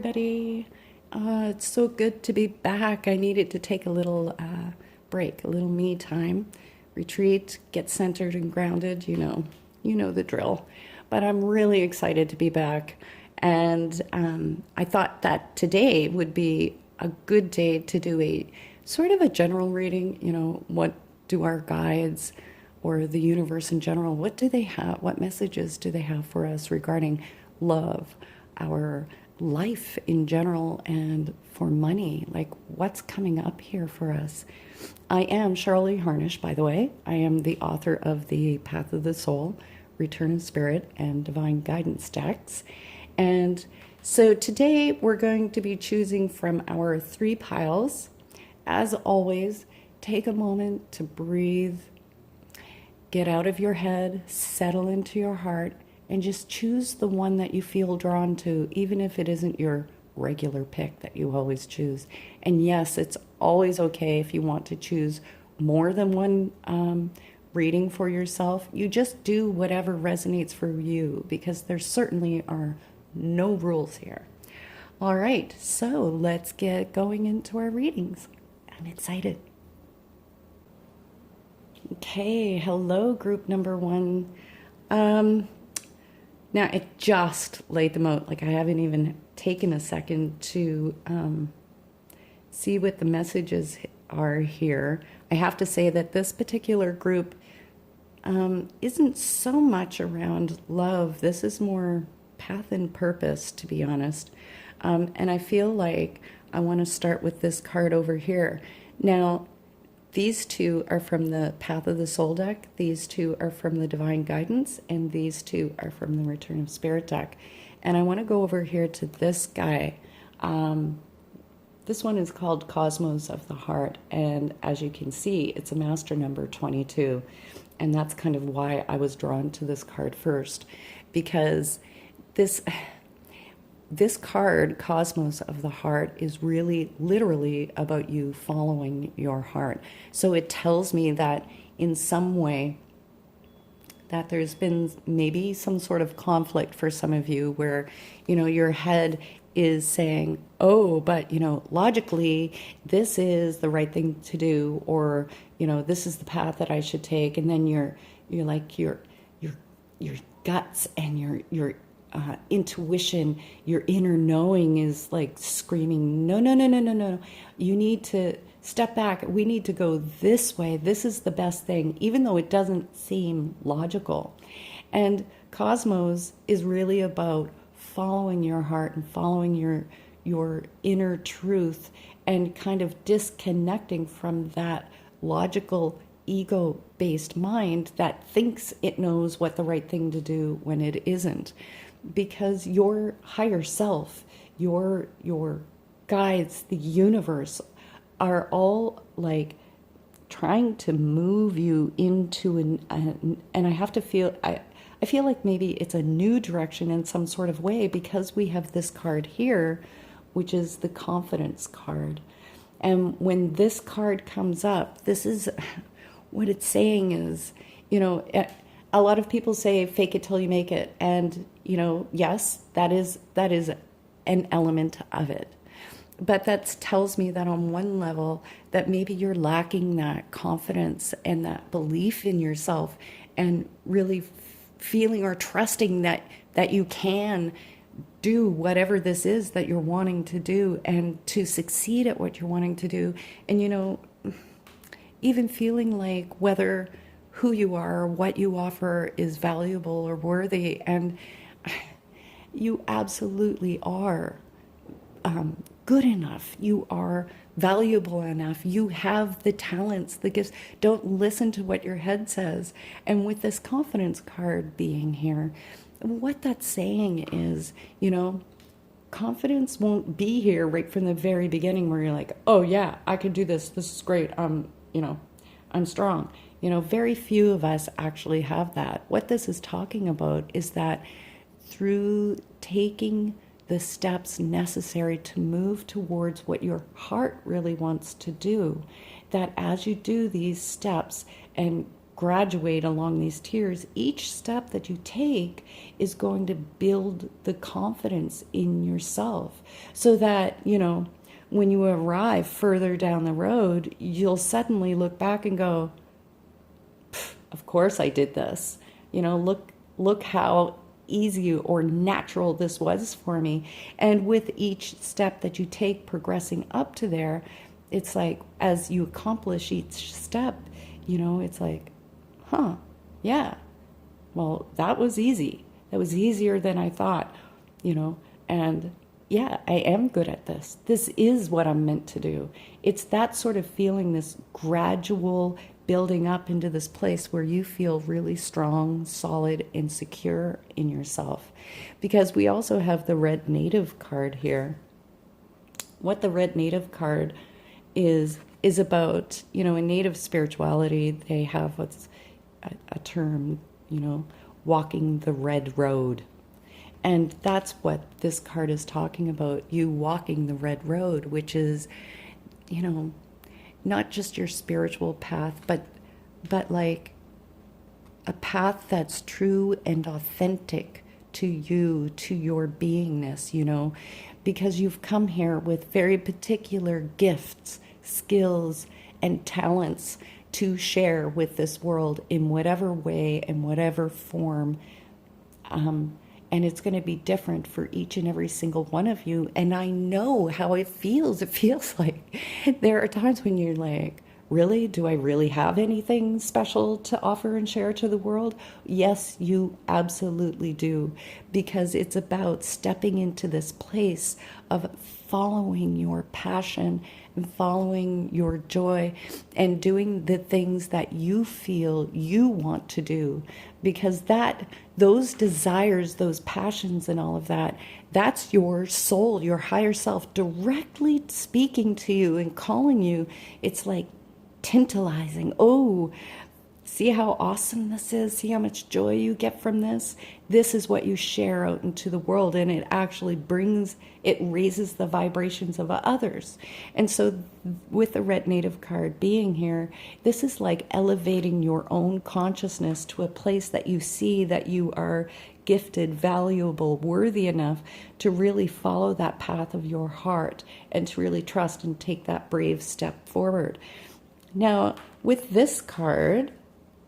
everybody. It's so good to be back. I needed to take a little break, a little me time, retreat, get centered and grounded. You know the drill. But I'm really excited to be back. And I thought that today would be a good day to do a sort of a general reading. What do our guides or the universe in general, what do they have? What messages do they have for us regarding love, our life in general, and for money? Like, what's coming up here for us? I am Cheryl Lee Harnish, by the way. I am the author of the Path of the Soul, Return of Spirit, and Divine Guidance decks. And so today we're going to be choosing from our 3 piles. As always, take a moment to breathe, get out of your head, settle into your heart, and just choose the one that you feel drawn to, even if it isn't your regular pick that you always choose. And yes, it's always okay if you want to choose more than one reading for yourself. You just do whatever resonates for you, because there certainly are no rules here. All right, so let's get going into our readings. I'm excited. Okay, hello, group number 1. Now, it just laid them out. Like, I haven't even taken a second to see what the messages are here. I have to say that this particular group isn't so much around love. This is more path and purpose, to be honest. And I feel like I want to start with this card over here. Now, these 2 are from the Path of the Soul deck, these 2 are from the Divine Guidance, and these 2 are from the Return of Spirit deck. And I want to go over here to this guy. This one is called Cosmos of the Heart, and as you can see, it's a master number 22. And that's kind of why I was drawn to this card first, because this card, Cosmos of the Heart, is really literally about you following your heart. So it tells me that in some way that there's been maybe some sort of conflict for some of you where, your head is saying, oh, but, logically, this is the right thing to do, or, this is the path that I should take. And then you're like your guts and your intuition, your inner knowing is like screaming, no, no, no, no, no, no. You need to step back. We need to go this way. This is the best thing, even though it doesn't seem logical. And Cosmos is really about following your heart and following your inner truth and kind of disconnecting from that logical ego-based mind that thinks it knows what the right thing to do when it isn't. Because your higher self, your guides, the universe, are all like trying to move you into and I have to feel, I feel like maybe it's a new direction in some sort of way, because we have this card here, which is the confidence card. And when this card comes up, this is what it's saying is, a lot of people say fake it till you make it. And, yes, that is an element of it. But that tells me that on one level that maybe you're lacking that confidence and that belief in yourself, and really feeling or trusting that you can do whatever this is that you're wanting to do, and to succeed at what you're wanting to do. And, even feeling like whether who you are or what you offer is valuable or worthy. And you absolutely are good enough. You are valuable enough. You have the talents, the gifts. Don't listen to what your head says. And with this confidence card being here, what that's saying is, confidence won't be here right from the very beginning where you're like, oh yeah, I can do this. This is great. I'm strong. Very few of us actually have that. What this is talking about is that through taking the steps necessary to move towards what your heart really wants to do, that as you do these steps and graduate along these tiers, each step that you take is going to build the confidence in yourself so that, when you arrive further down the road, you'll suddenly look back and go, of course I did this. Look how easy or natural this was for me. And with each step that you take progressing up to there, it's like as you accomplish each step, it's like, yeah, well, that was easy. That was easier than I thought, and yeah, I am good at this. This is what I'm meant to do. It's that sort of feeling, this gradual building up into this place where you feel really strong, solid, and secure in yourself. Because we also have the Red Native card here. What the Red Native card is about, in Native spirituality, they have what's a term, walking the red road. And that's what this card is talking about, you walking the red road, which is, not just your spiritual path, but like a path that's true and authentic to you, to your beingness, because you've come here with very particular gifts, skills, and talents to share with this world in whatever way and whatever form. And it's going to be different for each and every single one of you. And I know how it feels. It feels like there are times when you're like, really? Do I really have anything special to offer and share to the world? Yes, you absolutely do. Because it's about stepping into this place of following your passion and following your joy and doing the things that you feel you want to do. Because those desires, those passions and all of that, that's your soul, your higher self directly speaking to you and calling you. It's like tantalizing. Oh, see how awesome this is? See how much joy you get from this? This is what you share out into the world, and it actually raises the vibrations of others. And so with the Red Native card being here, this is like elevating your own consciousness to a place that you see that you are gifted, valuable, worthy enough to really follow that path of your heart and to really trust and take that brave step forward. Now, with this card,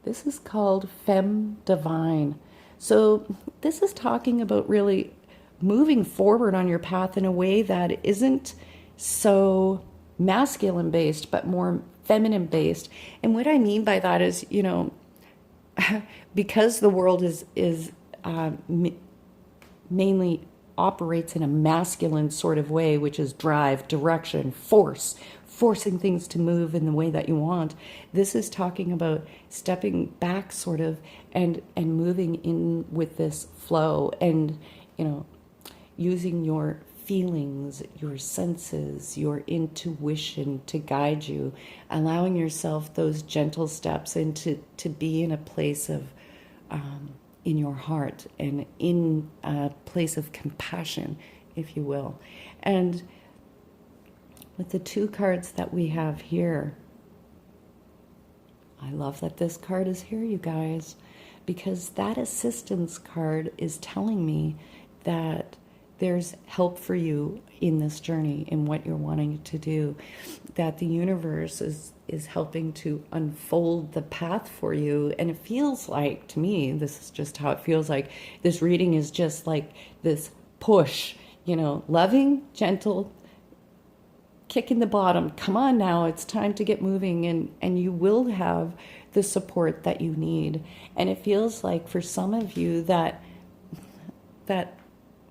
this is called Femme Divine. So this is talking about really moving forward on your path in a way that isn't so masculine based, but more feminine based. And what I mean by that is, because the world is mainly operates in a masculine sort of way, which is drive, direction, forcing things to move in the way that you want. This is talking about stepping back sort of and moving in with this flow and, using your feelings, your senses, your intuition to guide you, allowing yourself those gentle steps and to be in a place of in your heart and in a place of compassion, if you will. And with the two cards that we have here, I love that this card is here, you guys, because that assistance card is telling me that there's help for you in this journey, in what you're wanting to do, that the universe is helping to unfold the path for you. And it feels like, to me, this is just how it feels like, this reading is just like this push, loving, gentle, kick in the bottom. Come on now, it's time to get moving, and you will have the support that you need. And it feels like for some of you that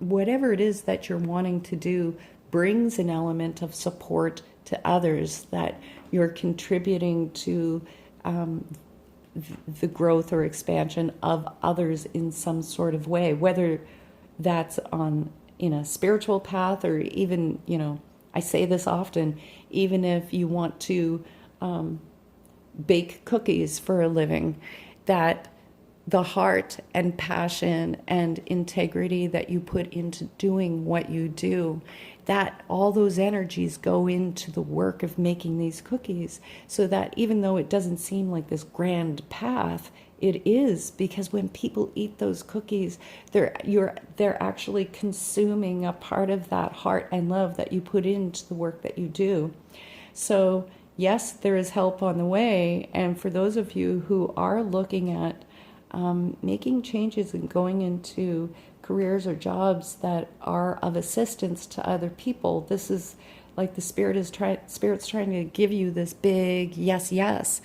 whatever it is that you're wanting to do brings an element of support to others, that you're contributing to the growth or expansion of others in some sort of way, whether that's in a spiritual path or even, I say this often, even if you want to bake cookies for a living, that the heart and passion and integrity that you put into doing what you do, that all those energies go into the work of making these cookies, so that even though it doesn't seem like this grand path, it is, because when people eat those cookies, they're actually consuming a part of that heart and love that you put into the work that you do. So yes, there is help on the way, and for those of you who are looking at making changes and going into careers or jobs that are of assistance to other people, this is like the Spirit's trying to give you this big yes, yes.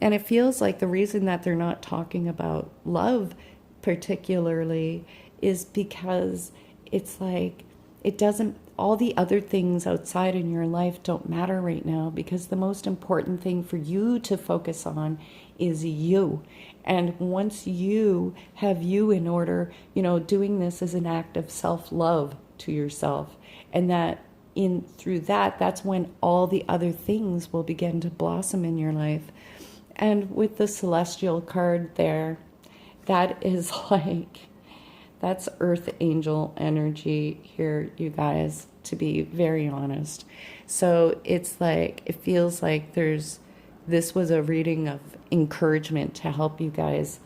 And it feels like the reason that they're not talking about love particularly is because it's like it doesn't, all the other things outside in your life don't matter right now, because the most important thing for you to focus on is you. And once you have you in order, doing this is an act of self-love to yourself. And that through that, that's when all the other things will begin to blossom in your life. And with the celestial card there, that is that's earth angel energy here, you guys, to be very honest. So it's like, it feels like this was a reading of encouragement to help you guys,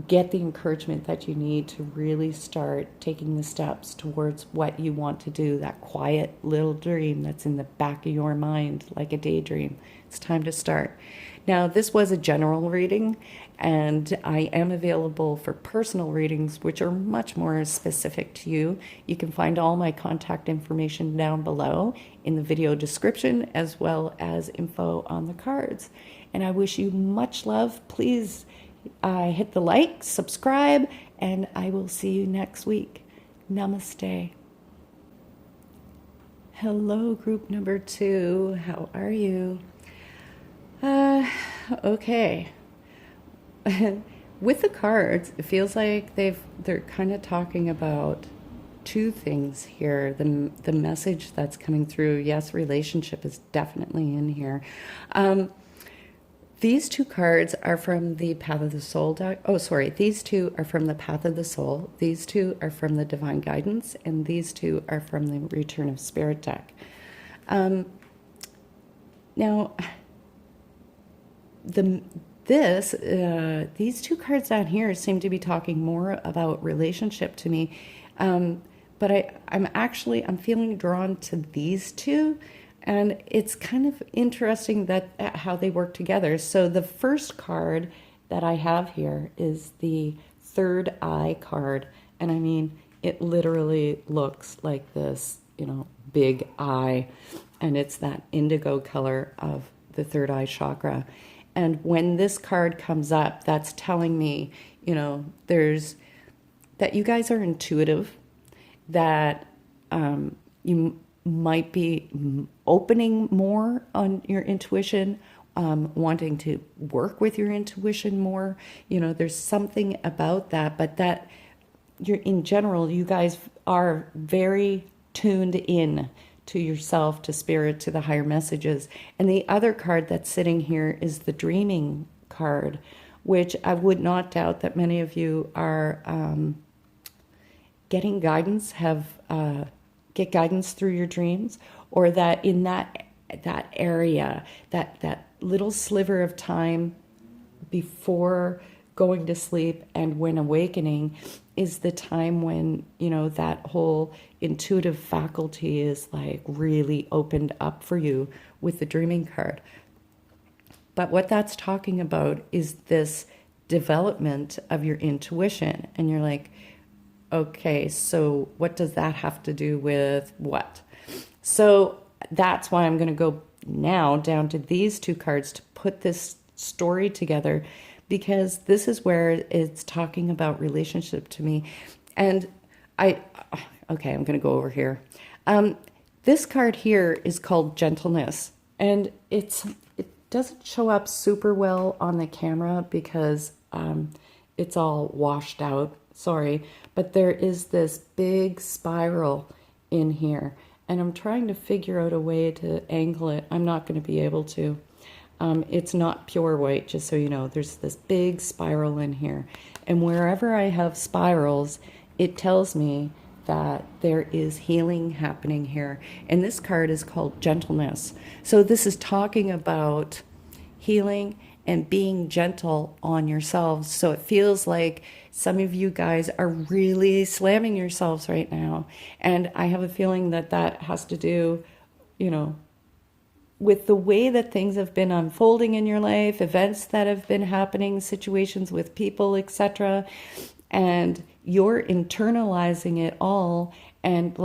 get the encouragement that you need to really start taking the steps towards what you want to do, that quiet little dream that's in the back of your mind, like a daydream. It's time to start. Now, this was a general reading, and I am available for personal readings, which are much more specific to you. You can find all my contact information down below in the video description, as well as info on the cards. And I wish you much love. Please hit the like, subscribe, and I will see you next week. Namaste. Hello, group number 2. How are you? Okay. With the cards, it feels like they're kind of talking about two things here. The message that's coming through, yes, relationship is definitely in here. These two cards are from the Path of the Soul deck. Oh, sorry. These two are from the Path of the Soul. These two are from the Divine Guidance. And these two are from the Return of Spirit deck. Now, these two cards down here seem to be talking more about relationship to me. But I'm feeling drawn to these two. And it's kind of interesting how they work together. So the first card that I have here is the third eye card. And I mean, it literally looks like this, big eye. And it's that indigo color of the third eye chakra. And when this card comes up, that's telling me, that you guys are intuitive, that you might be opening more on your intuition, wanting to work with your intuition more. There's something about that, but that in general, you guys are very tuned in to yourself, to spirit, to the higher messages. And the other card that's sitting here is the dreaming card, which I would not doubt that many of you are getting guidance, get guidance through your dreams, or that in that area, that little sliver of time before going to sleep and when awakening is the time when, that whole intuitive faculty is like really opened up for you with the dreaming card. But what that's talking about is this development of your intuition. And you're like, okay, so what does that have to do with what? So that's why I'm going to go now down to these two cards to put this story together, because this is where it's talking about relationship to me. And I'm going to go over here. This card here is called Gentleness, and it doesn't show up super well on the camera because it's all washed out. Sorry, but there is this big spiral in here, and I'm trying to figure out a way to angle it. I'm not going to be able to. It's not pure white, just so you know. There's this big spiral in here, and wherever I have spirals, it tells me that there is healing happening here. And this card is called gentleness. So this is talking about healing and being gentle on yourselves. So it feels like some of you guys are really slamming yourselves right now. And I have a feeling that that has to do, with the way that things have been unfolding in your life, events that have been happening, situations with people, etc. And you're internalizing it all and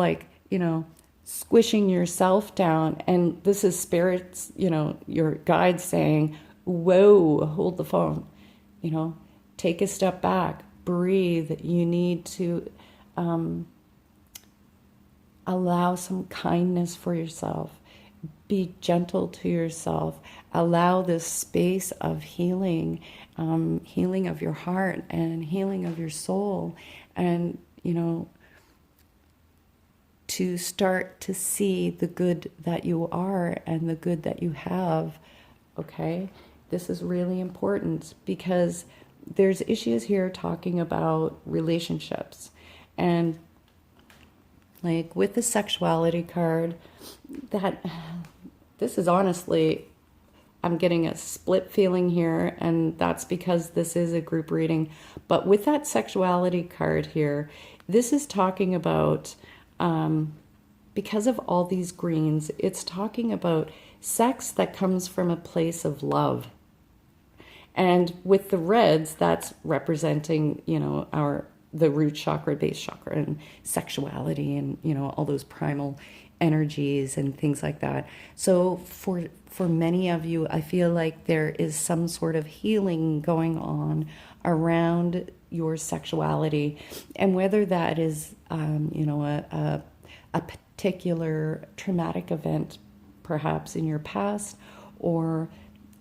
squishing yourself down. And this is spirits, your guide saying, whoa, hold the phone, take a step back, breathe. You need to allow some kindness for yourself. Be gentle to yourself. Allow this space of healing, healing of your heart and healing of your soul. And, to start to see the good that you are and the good that you have. Okay? This is really important because there's issues here talking about relationships. And with the sexuality card, this is honestly, I'm getting a split feeling here, and that's because this is a group reading. But with that sexuality card here, this is talking about, because of all these greens, it's talking about sex that comes from a place of love. And with the reds, that's representing, the root chakra, base chakra, and sexuality, and all those primal energies and things like that. So for many of you, I feel like there is some sort of healing going on around your sexuality, and whether that is a particular traumatic event perhaps in your past, or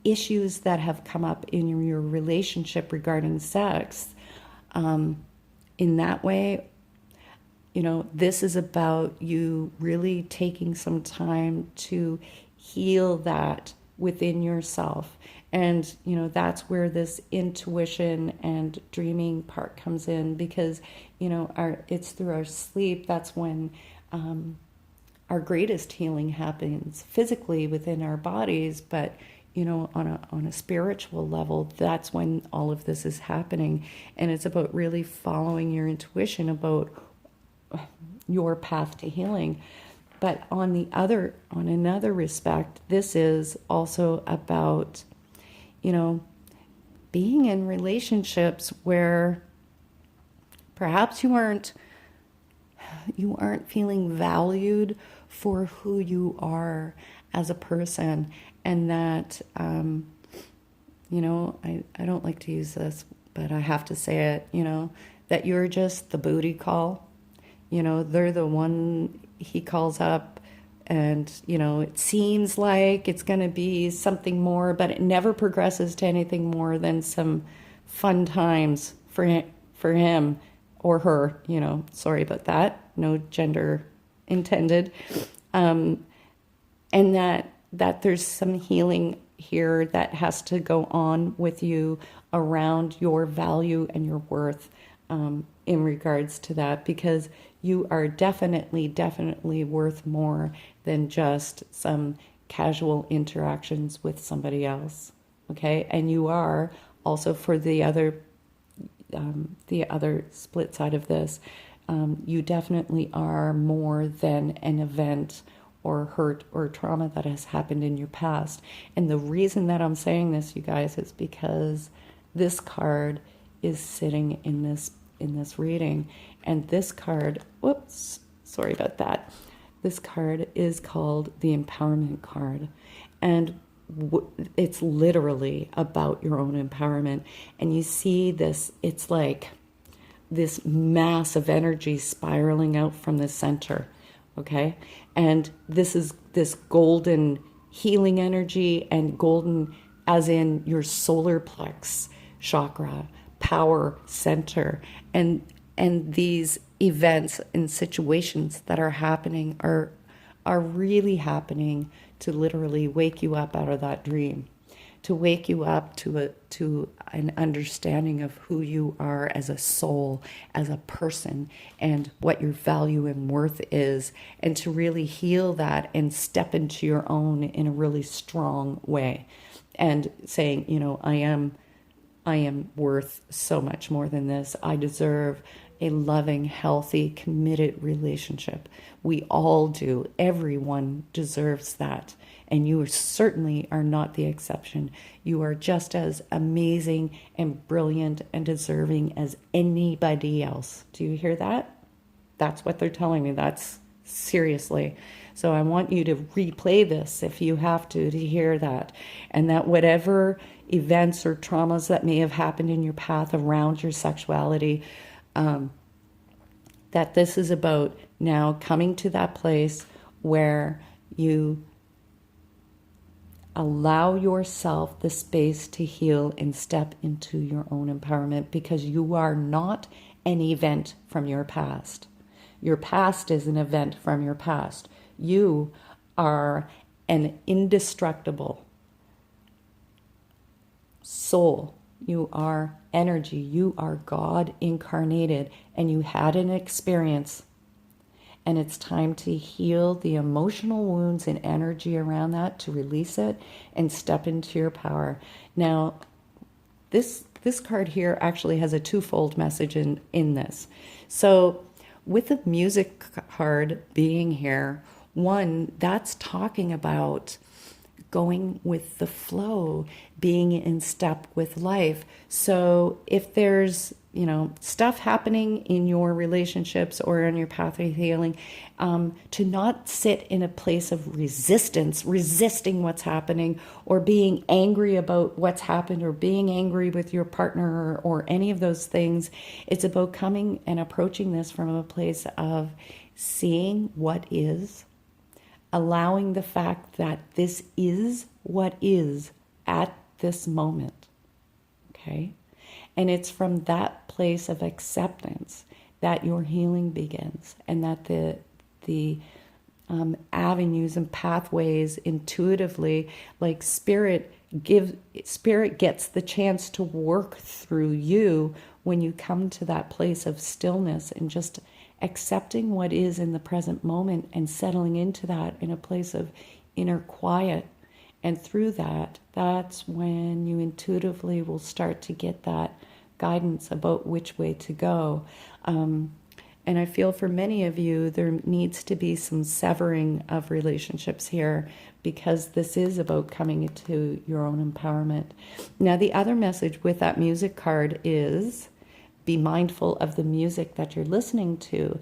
issues that have come up in your relationship regarding sex, in that way, this is about you really taking some time to heal that within yourself. And, that's where this intuition and dreaming part comes in, because, it's through our sleep, that's when our greatest healing happens physically within our bodies, but on a spiritual level, that's when all of this is happening. And it's about really following your intuition about your path to healing. But on another respect, this is also about, being in relationships where perhaps you aren't feeling valued for who you are as a person. And that, I don't like to use this, but I have to say it, that you're just the booty call. They're the one he calls up, and, it seems like it's going to be something more, but it never progresses to anything more than some fun times for him or her, sorry about that. No gender intended. And that there's some healing here that has to go on with you around your value and your worth, in regards to that, because you are definitely worth more than just some casual interactions with somebody else. Okay. And you are also, for the other split side of this, you definitely are more than an event or hurt or trauma that has happened in your past. And the reason that I'm saying this, you guys, is because this card is sitting in this reading. And this card, whoops, sorry about that. This card is called the Empowerment card. And it's literally about your own empowerment. And you see this, it's like this mass of energy spiraling out from the center. Okay. And this is this golden healing energy, and golden as in your solar plex chakra, power center. And these events and situations that are happening are really happening to literally wake you up out of that dream, to wake you up to an understanding of who you are as a soul, as a person, and what your value and worth is, and to really heal that and step into your own in a really strong way, and saying, I am worth so much more than this. I deserve a loving, healthy, committed relationship. We all do. Everyone deserves that. And you certainly are not the exception. You are just as amazing and brilliant and deserving as anybody else. Do you hear that? That's what they're telling me. That's seriously. So I want you to replay this if you have to hear that. And that whatever events or traumas that may have happened in your path around your sexuality, that this is about now coming to that place where you allow yourself the space to heal and step into your own empowerment, because you are not an event from your past. Your past is an event from your past. You are an indestructible soul. You are energy. You are God incarnated, and you had an experience. And it's time to heal the emotional wounds and energy around that, to release it and step into your power. Now, this card here actually has a twofold message in this. So with the music card being here, one, that's talking about going with the flow, being in step with life. So if there's, stuff happening in your relationships or on your path of healing, to not sit in a place of resistance, resisting what's happening, or being angry about what's happened, or being angry with your partner, or any of those things. It's about coming and approaching this from a place of seeing what is, allowing the fact that this is what is at this moment, okay? And it's from that place of acceptance that your healing begins, and that the avenues and pathways intuitively, like spirit gets the chance to work through you when you come to that place of stillness and just accepting what is in the present moment and settling into that in a place of inner quiet. And through that, that's when you intuitively will start to get that guidance about which way to go. And I feel for many of you, there needs to be some severing of relationships here, because this is about coming into your own empowerment. Now, the other message with that music card is be mindful of the music that you're listening to,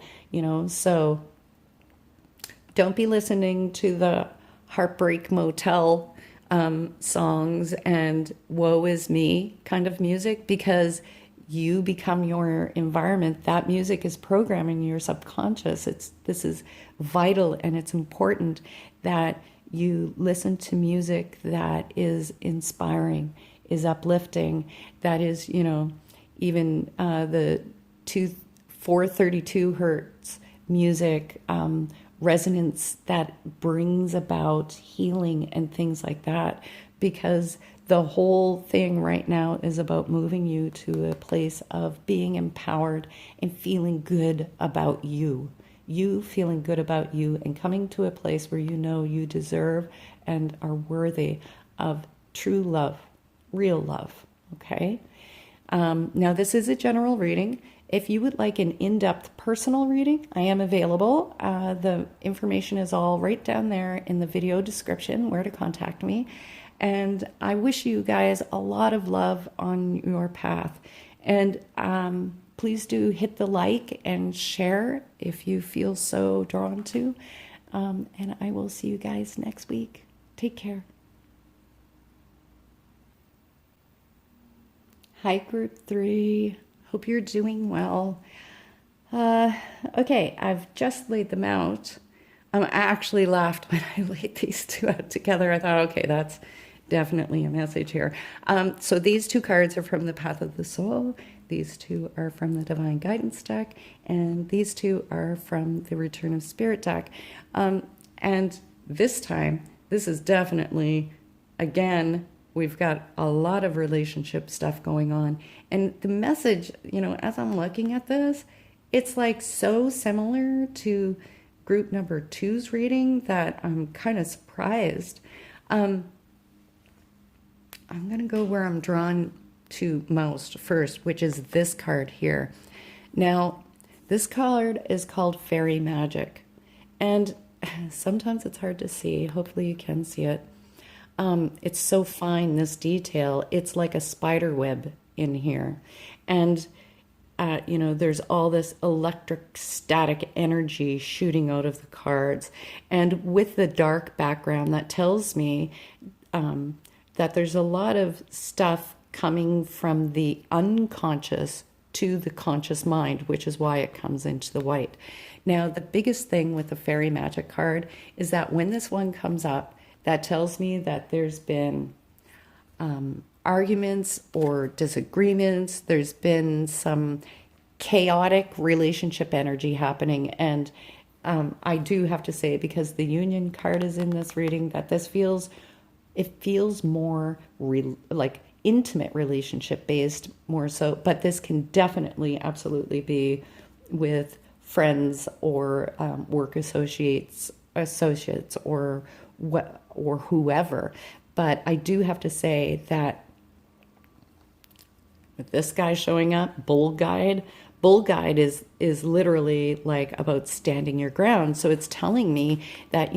so don't be listening to the Heartbreak Motel songs and woe is me kind of music, because you become your environment. That music is programming your subconscious. This is vital, and it's important that you listen to music that is inspiring, is uplifting, that is, even the 432 hertz music, resonance that brings about healing and things like that, because the whole thing right now is about moving you to a place of being empowered and feeling good about you. You feeling good about you and coming to a place where you know you deserve and are worthy of true love, real love, okay? Now, this is a general reading. If you would like an in-depth personal reading, I am available. The information is all right down there in the video description, where to contact me. And I wish you guys a lot of love on your path. And please do hit the like and share if you feel so drawn to. And I will see you guys next week. Take care. Hi, Group 3. Hope you're doing well. Okay, I've just laid them out. I actually laughed when I laid these two out together. I thought, okay, that's definitely a message here. So these two cards are from the Path of the Soul. These two are from the Divine Guidance deck. And these two are from the Return of Spirit deck. And this time, this is definitely, again, we've got a lot of relationship stuff going on. And the message, as I'm looking at this, it's like so similar to group number two's reading that I'm kind of surprised. I'm going to go where I'm drawn to most first, which is this card here. Now, this card is called Fairy Magic. And sometimes it's hard to see. Hopefully you can see it. It's so fine, this detail. It's like a spider web in here. And, there's all this electric static energy shooting out of the cards. And with the dark background, that tells me that there's a lot of stuff coming from the unconscious to the conscious mind, which is why it comes into the white. Now, the biggest thing with the Fairy Magic card is that when this one comes up, that tells me that there's been arguments or disagreements. There's been some chaotic relationship energy happening. And I do have to say, because the Union card is in this reading, that this feels more like intimate relationship based more so, but this can definitely absolutely be with friends or work associates or whoever. But I do have to say that with this guy showing up, Bull Guide is literally like about standing your ground. So it's telling me that,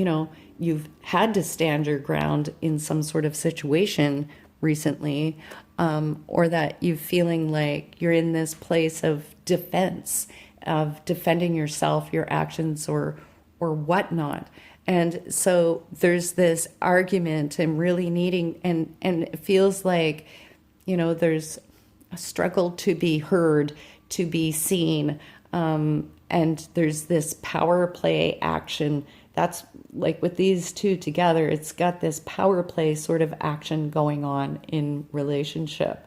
you've had to stand your ground in some sort of situation recently, or that you're feeling like you're in this place of defense, of defending yourself, your actions, or whatnot. And so there's this argument and really needing, and it feels like, there's a struggle to be heard, to be seen, and there's this power play action. That's like with these two together, it's got this power play sort of action going on in relationship.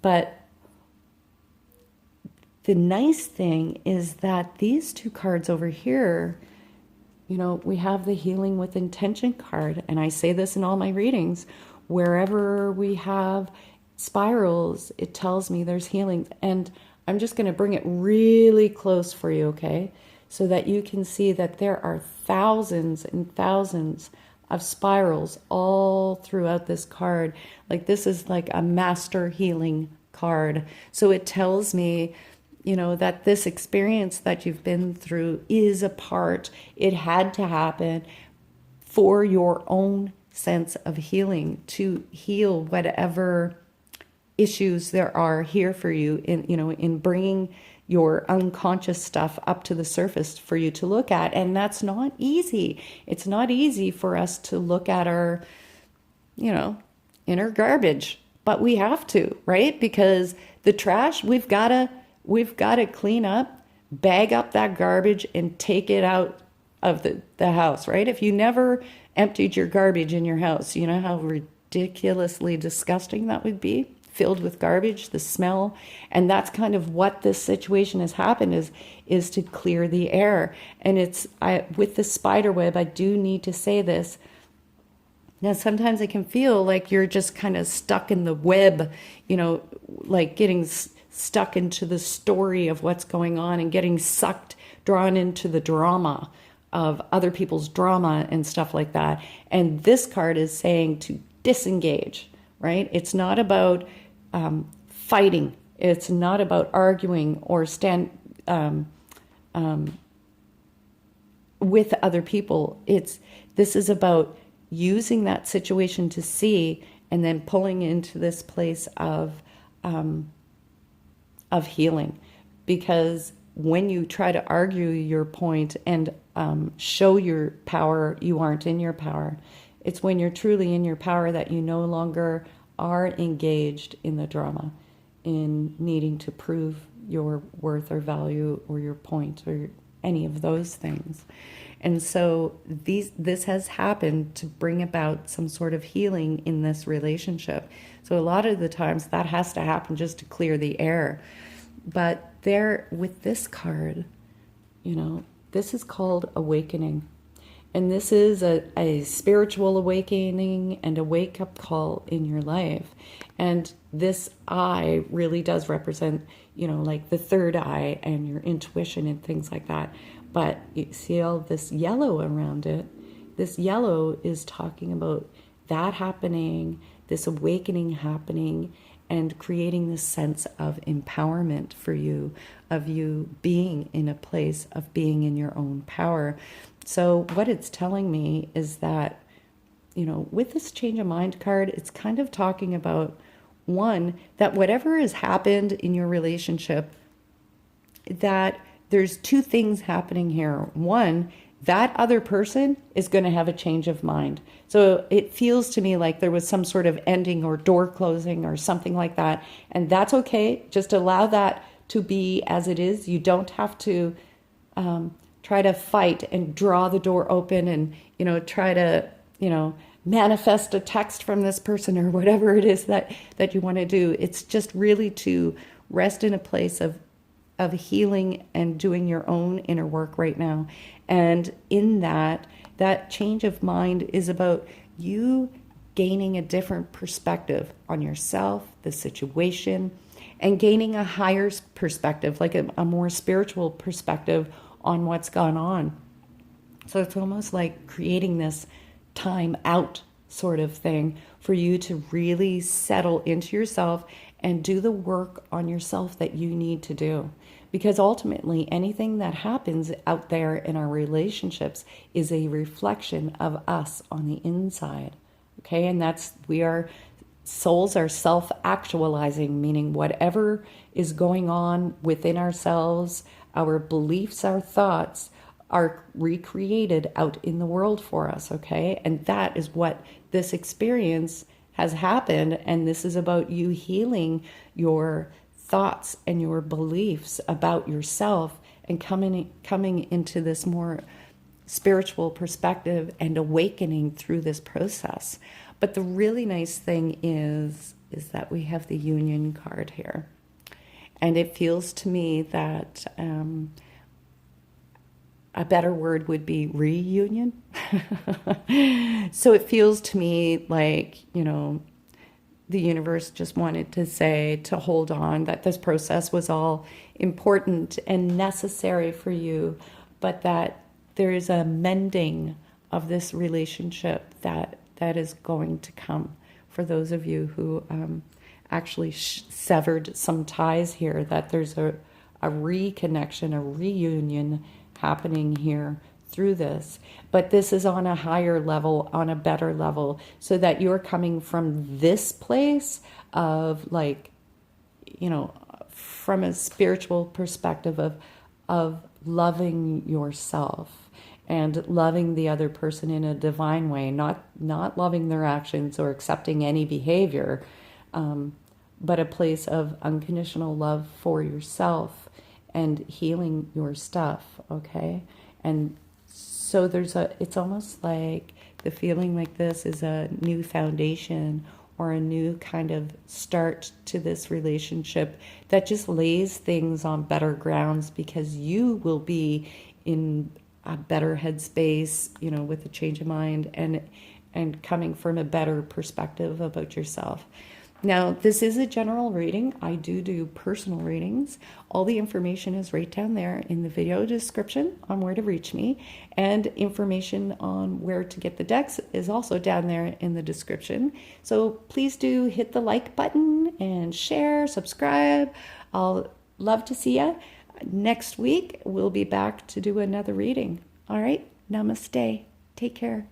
But the nice thing is that these two cards over here, we have the Healing with Intention card. And I say this in all my readings, wherever we have spirals, it tells me there's healing. And I'm just going to bring it really close for you, okay? So that you can see that there are thousands and thousands of spirals all throughout this card. Like this is like a master healing card. So it tells me, that this experience that you've been through is a part. It had to happen for your own sense of healing, to heal whatever issues there are here for you in bringing your unconscious stuff up to the surface for you to look at. And that's not easy. It's not easy for us to look at our, inner garbage, but we have to, right? Because the trash, we've got to clean up, bag up that garbage and take it out of the house, right? If you never emptied your garbage in your house, you know how ridiculously disgusting that would be? Filled with garbage, the smell. And that's kind of what this situation has happened is to clear the air. And with the spider web, I do need to say this. Now, sometimes it can feel like you're just kind of stuck in the web, like getting stuck into the story of what's going on and getting drawn into the drama of other people's drama and stuff like that. And this card is saying to disengage, right? It's not about fighting. It's not about arguing or with other people. This is about using that situation to see and then pulling into this place of healing. Because when you try to argue your point and show your power, you aren't in your power. It's when you're truly in your power that you no longer are engaged in the drama, in needing to prove your worth or value or your point or any of those things. And so this has happened to bring about some sort of healing in this relationship. So a lot of the times that has to happen just to clear the air. But there, with this card, this is called awakening. And this is a spiritual awakening and a wake-up call in your life. And this eye really does represent, like the third eye and your intuition and things like that. But you see all this yellow around it. This yellow is talking about that happening, this awakening happening, and creating this sense of empowerment for you, of you being in a place of being in your own power. So what it's telling me is that, with this change of mind card, it's kind of talking about, one, that whatever has happened in your relationship, that there's two things happening here. One, that other person is going to have a change of mind. So it feels to me like there was some sort of ending or door closing or something like that. And that's okay. Just allow that to be as it is. You don't have to try to fight and draw the door open and, try to, manifest a text from this person or whatever it is that you want to do. It's just really to rest in a place of healing and doing your own inner work right now. And in that change of mind is about you gaining a different perspective on yourself, the situation, and gaining a higher perspective, like a more spiritual perspective on what's gone on. So it's almost like creating this time out sort of thing for you to really settle into yourself and do the work on yourself that you need to do. Because ultimately, anything that happens out there in our relationships is a reflection of us on the inside. Okay, and souls are self-actualizing, meaning whatever is going on within ourselves, our beliefs, our thoughts, are recreated out in the world for us, okay? And that is what this experience has happened, and this is about you healing your thoughts and your beliefs about yourself and coming into this more spiritual perspective and awakening through this process. But the really nice thing is that we have the Union card here. And it feels to me that a better word would be reunion. So it feels to me like, the universe just wanted to say, to hold on, that this process was all important and necessary for you, but that there is a mending of this relationship that is going to come for those of you who actually severed some ties here, that there's a reconnection, a reunion happening here through this. But this is on a higher level, on a better level, so that you're coming from this place of from a spiritual perspective of loving yourself and loving the other person in a divine way, not loving their actions or accepting any behavior, but a place of unconditional love for yourself and healing your stuff, okay? And so it's almost like the feeling like this is a new foundation or a new kind of start to this relationship that just lays things on better grounds, because you will be in a better headspace, with a change of mind and coming from a better perspective about yourself. Now, this is a general reading. I do personal readings. All the information is right down there in the video description on where to reach me, and information on where to get the decks is also down there in the description. So please do hit the like button and share, subscribe. I'll love to see you. Next week, we'll be back to do another reading. All right, namaste. Take care.